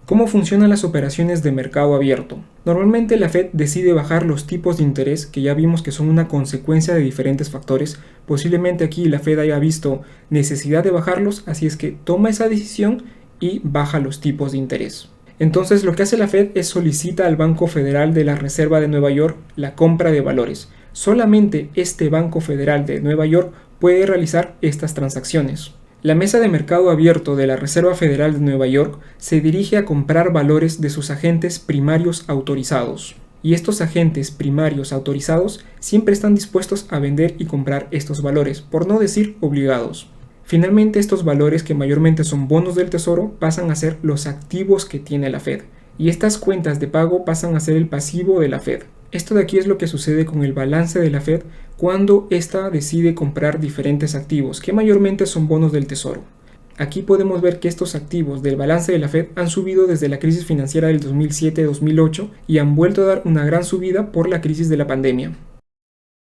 ¿Cómo funcionan las operaciones de mercado abierto? Normalmente la Fed decide bajar los tipos de interés, que ya vimos que son una consecuencia de diferentes factores. Posiblemente aquí la Fed haya visto necesidad de bajarlos, así es que toma esa decisión y baja los tipos de interés. Entonces lo que hace la Fed es solicita al Banco Federal de la Reserva de Nueva York la compra de valores. Solamente este Banco Federal de Nueva York puede realizar estas transacciones. La mesa de mercado abierto de la Reserva Federal de Nueva York se dirige a comprar valores de sus agentes primarios autorizados. Y estos agentes primarios autorizados siempre están dispuestos a vender y comprar estos valores, por no decir obligados. Finalmente, estos valores, que mayormente son bonos del tesoro, pasan a ser los activos que tiene la Fed. Y estas cuentas de pago pasan a ser el pasivo de la Fed. Esto de aquí es lo que sucede con el balance de la Fed cuando ésta decide comprar diferentes activos, que mayormente son bonos del tesoro. Aquí podemos ver que estos activos del balance de la Fed han subido desde la crisis financiera del 2007-2008 y han vuelto a dar una gran subida por la crisis de la pandemia.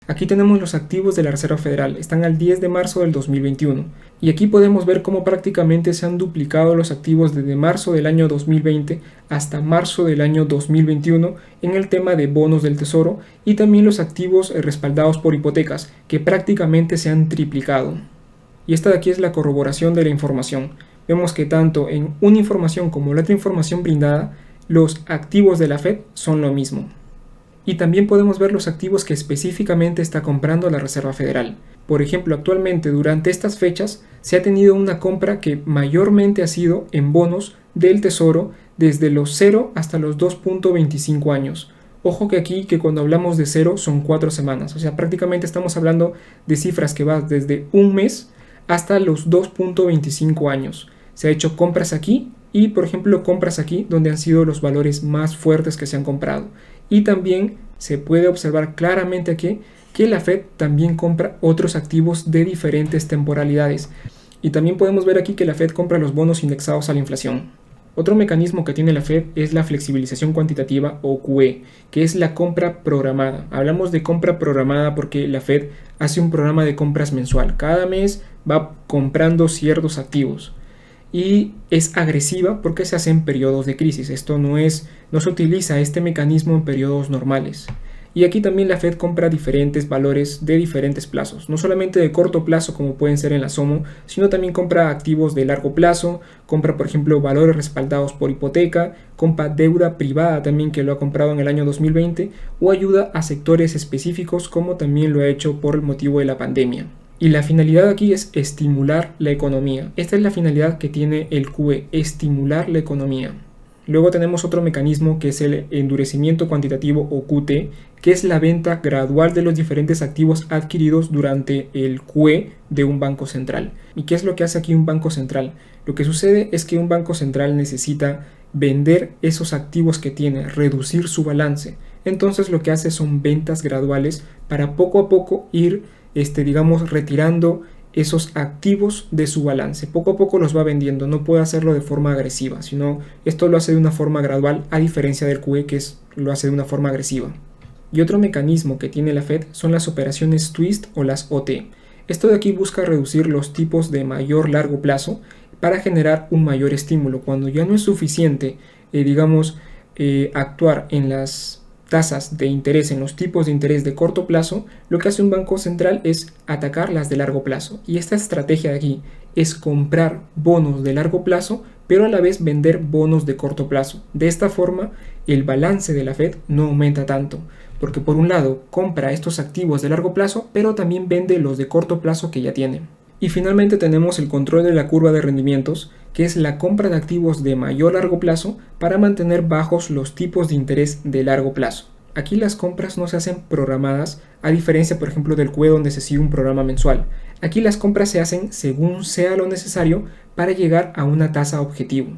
Aquí tenemos los activos de la Reserva Federal, están al 10 de marzo del 2021 y aquí podemos ver cómo prácticamente se han duplicado los activos desde marzo del año 2020 hasta marzo del año 2021 en el tema de bonos del tesoro y también los activos respaldados por hipotecas, que prácticamente se han triplicado. Y esta de aquí es la corroboración de la información. Vemos que tanto en una información como la otra información brindada, los activos de la Fed son lo mismo. Y también podemos ver los activos que específicamente está comprando la Reserva Federal. Por ejemplo, actualmente durante estas fechas se ha tenido una compra que mayormente ha sido en bonos del tesoro desde los 0 hasta los 2.25 años. Ojo que aquí, que cuando hablamos de 0 son 4 semanas, o sea, prácticamente estamos hablando de cifras que van desde un mes hasta los 2.25 años. Se ha hecho compras aquí y, por ejemplo, compras aquí donde han sido los valores más fuertes que se han comprado. Y también se puede observar claramente aquí que la Fed también compra otros activos de diferentes temporalidades. Y también podemos ver aquí que la Fed compra los bonos indexados a la inflación. Otro mecanismo que tiene la Fed es la flexibilización cuantitativa o QE, que es la compra programada. Hablamos de compra programada porque la Fed hace un programa de compras mensual. Cada mes va comprando ciertos activos. Y es agresiva porque se hace en periodos de crisis. Esto no se utiliza este mecanismo en periodos normales. Y aquí también la Fed compra diferentes valores de diferentes plazos, no solamente de corto plazo como pueden ser en la SOMO, sino también compra activos de largo plazo, compra por ejemplo valores respaldados por hipoteca, compra deuda privada también que lo ha comprado en el año 2020 o ayuda a sectores específicos como también lo ha hecho por el motivo de la pandemia. Y la finalidad aquí es estimular la economía. Esta es la finalidad que tiene el QE, estimular la economía. Luego tenemos otro mecanismo que es el endurecimiento cuantitativo o QT, que es la venta gradual de los diferentes activos adquiridos durante el QE de un banco central. ¿Y qué es lo que hace aquí un banco central? Lo que sucede es que un banco central necesita vender esos activos que tiene, reducir su balance. Entonces lo que hace son ventas graduales para poco a poco ir retirando esos activos de su balance. Poco a poco los va vendiendo, no puede hacerlo de forma agresiva, sino esto lo hace de una forma gradual, a diferencia del QE que lo hace de una forma agresiva. Y otro mecanismo que tiene la Fed son las operaciones twist o las OT. Esto de aquí busca reducir los tipos de mayor largo plazo para generar un mayor estímulo. Cuando ya no es suficiente, actuar en las tasas de interés, en los tipos de interés de corto plazo, lo que hace un banco central es atacar las de largo plazo. Y esta estrategia de aquí es comprar bonos de largo plazo, pero a la vez vender bonos de corto plazo. De esta forma, el balance de la Fed no aumenta tanto, porque por un lado compra estos activos de largo plazo, pero también vende los de corto plazo que ya tiene. Y finalmente tenemos el control de la curva de rendimientos, que es la compra de activos de mayor largo plazo para mantener bajos los tipos de interés de largo plazo. Aquí las compras no se hacen programadas, a diferencia por ejemplo del QE donde se sigue un programa mensual. Aquí las compras se hacen según sea lo necesario para llegar a una tasa objetivo.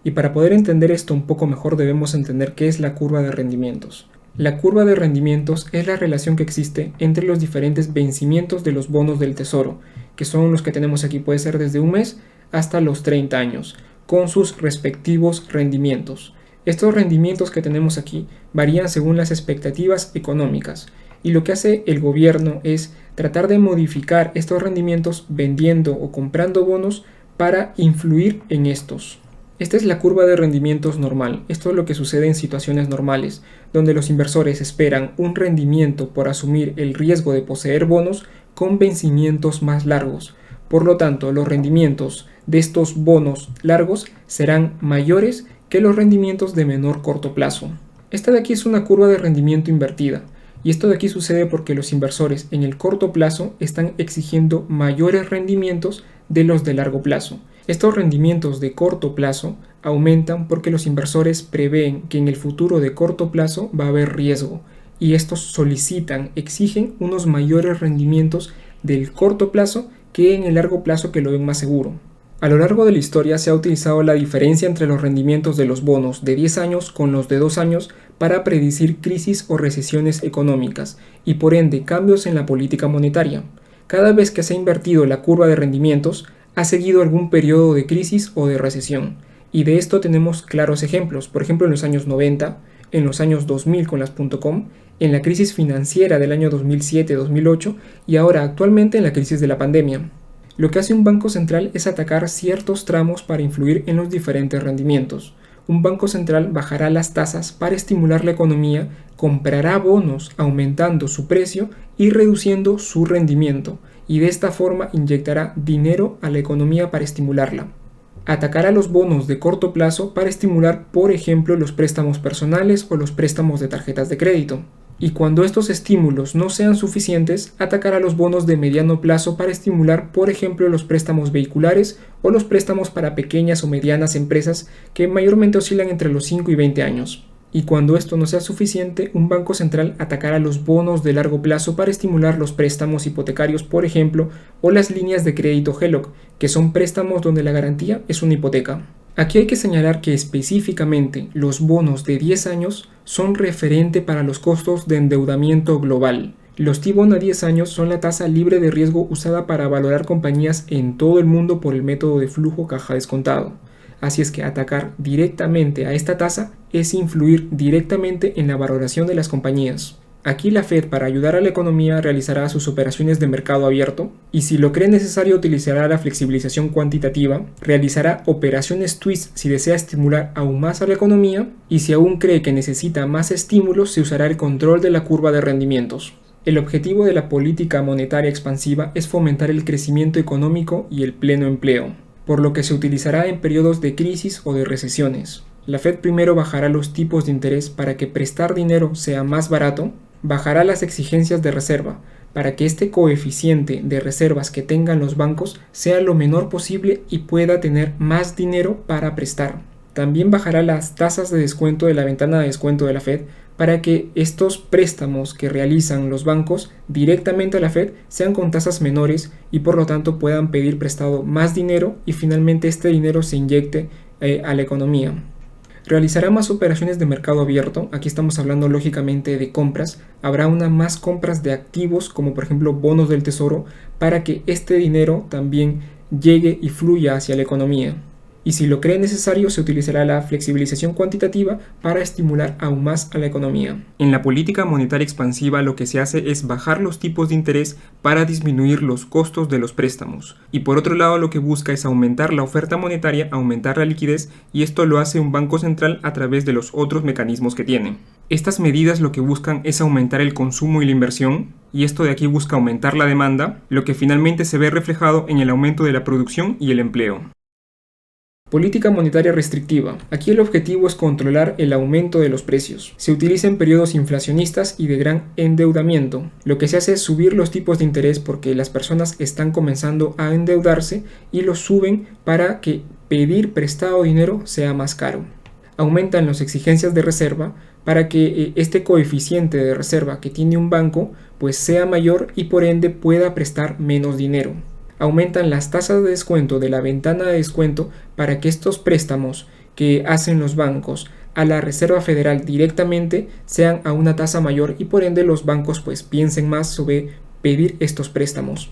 Y para poder entender esto un poco mejor debemos entender qué es la curva de rendimientos. La curva de rendimientos es la relación que existe entre los diferentes vencimientos de los bonos del tesoro, que son los que tenemos aquí, puede ser desde un mes hasta los 30 años, con sus respectivos rendimientos. Estos rendimientos que tenemos aquí varían según las expectativas económicas y lo que hace el gobierno es tratar de modificar estos rendimientos vendiendo o comprando bonos para influir en estos. Esta es la curva de rendimientos normal. Esto es lo que sucede en situaciones normales, donde los inversores esperan un rendimiento por asumir el riesgo de poseer bonos con vencimientos más largos. Por lo tanto, los rendimientos de estos bonos largos serán mayores que los rendimientos de menor corto plazo. Esta de aquí es una curva de rendimiento invertida. Y esto de aquí sucede porque los inversores en el corto plazo están exigiendo mayores rendimientos de los de largo plazo. Estos rendimientos de corto plazo aumentan porque los inversores prevén que en el futuro de corto plazo va a haber riesgo y estos solicitan, exigen unos mayores rendimientos del corto plazo que en el largo plazo que lo ven más seguro. A lo largo de la historia se ha utilizado la diferencia entre los rendimientos de los bonos de 10 años con los de 2 años para predecir crisis o recesiones económicas y por ende cambios en la política monetaria. Cada vez que se ha invertido la curva de rendimientos, ha seguido algún periodo de crisis o de recesión. Y de esto tenemos claros ejemplos, por ejemplo en los años 90, en los años 2000 con las .com, en la crisis financiera del año 2007-2008 y ahora actualmente en la crisis de la pandemia. Lo que hace un banco central es atacar ciertos tramos para influir en los diferentes rendimientos. Un banco central bajará las tasas para estimular la economía, comprará bonos aumentando su precio y reduciendo su rendimiento, y de esta forma inyectará dinero a la economía para estimularla. Atacará los bonos de corto plazo para estimular, por ejemplo, los préstamos personales o los préstamos de tarjetas de crédito. Y cuando estos estímulos no sean suficientes, atacará los bonos de mediano plazo para estimular, por ejemplo, los préstamos vehiculares o los préstamos para pequeñas o medianas empresas que mayormente oscilan entre los 5 y 20 años. Y cuando esto no sea suficiente, un banco central atacará los bonos de largo plazo para estimular los préstamos hipotecarios, por ejemplo, o las líneas de crédito HELOC, que son préstamos donde la garantía es una hipoteca. Aquí hay que señalar que específicamente los bonos de 10 años son referente para los costos de endeudamiento global. Los T-Bond a 10 años son la tasa libre de riesgo usada para valorar compañías en todo el mundo por el método de flujo caja descontado. Así es que atacar directamente a esta tasa es influir directamente en la valoración de las compañías. Aquí la Fed, para ayudar a la economía, realizará sus operaciones de mercado abierto y si lo cree necesario utilizará la flexibilización cuantitativa, realizará operaciones twist si desea estimular aún más a la economía y si aún cree que necesita más estímulos se usará el control de la curva de rendimientos. El objetivo de la política monetaria expansiva es fomentar el crecimiento económico y el pleno empleo, por lo que se utilizará en periodos de crisis o de recesiones. La Fed primero bajará los tipos de interés para que prestar dinero sea más barato, bajará las exigencias de reserva para que este coeficiente de reservas que tengan los bancos sea lo menor posible y pueda tener más dinero para prestar. También bajará las tasas de descuento de la ventana de descuento de la Fed para que estos préstamos que realizan los bancos directamente a la Fed sean con tasas menores y por lo tanto puedan pedir prestado más dinero y finalmente este dinero se inyecte a la economía. Realizará más operaciones de mercado abierto, aquí estamos hablando lógicamente de compras, habrá más compras de activos como por ejemplo bonos del tesoro para que este dinero también llegue y fluya hacia la economía. Y si lo cree necesario, se utilizará la flexibilización cuantitativa para estimular aún más a la economía. En la política monetaria expansiva lo que se hace es bajar los tipos de interés para disminuir los costos de los préstamos. Y por otro lado lo que busca es aumentar la oferta monetaria, aumentar la liquidez y esto lo hace un banco central a través de los otros mecanismos que tiene. Estas medidas lo que buscan es aumentar el consumo y la inversión, y esto de aquí busca aumentar la demanda, lo que finalmente se ve reflejado en el aumento de la producción y el empleo. Política monetaria restrictiva. Aquí el objetivo es controlar el aumento de los precios. Se utiliza en periodos inflacionistas y de gran endeudamiento. Lo que se hace es subir los tipos de interés porque las personas están comenzando a endeudarse y los suben para que pedir prestado dinero sea más caro. Aumentan las exigencias de reserva para que este coeficiente de reserva que tiene un banco pues sea mayor y por ende pueda prestar menos dinero. Aumentan las tasas de descuento de la ventana de descuento para que estos préstamos que hacen los bancos a la Reserva Federal directamente sean a una tasa mayor y por ende los bancos pues piensen más sobre pedir estos préstamos.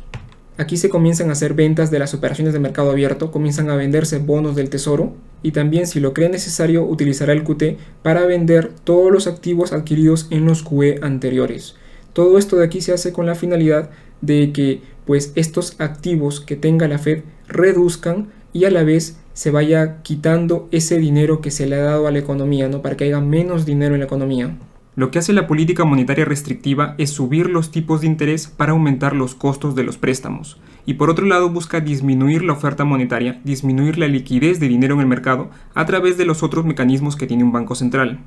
Aquí se comienzan a hacer ventas de las operaciones de mercado abierto, comienzan a venderse bonos del tesoro y también si lo cree necesario utilizará el QT para vender todos los activos adquiridos en los QE anteriores. Todo esto de aquí se hace con la finalidad de que pues estos activos que tenga la Fed reduzcan y a la vez se vaya quitando ese dinero que se le ha dado a la economía, ¿no? Para que haya menos dinero en la economía. Lo que hace la política monetaria restrictiva es subir los tipos de interés para aumentar los costos de los préstamos. Y por otro lado busca disminuir la oferta monetaria, disminuir la liquidez de dinero en el mercado a través de los otros mecanismos que tiene un banco central.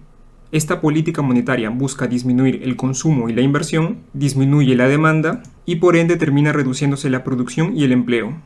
Esta política monetaria busca disminuir el consumo y la inversión, disminuye la demanda y por ende termina reduciéndose la producción y el empleo.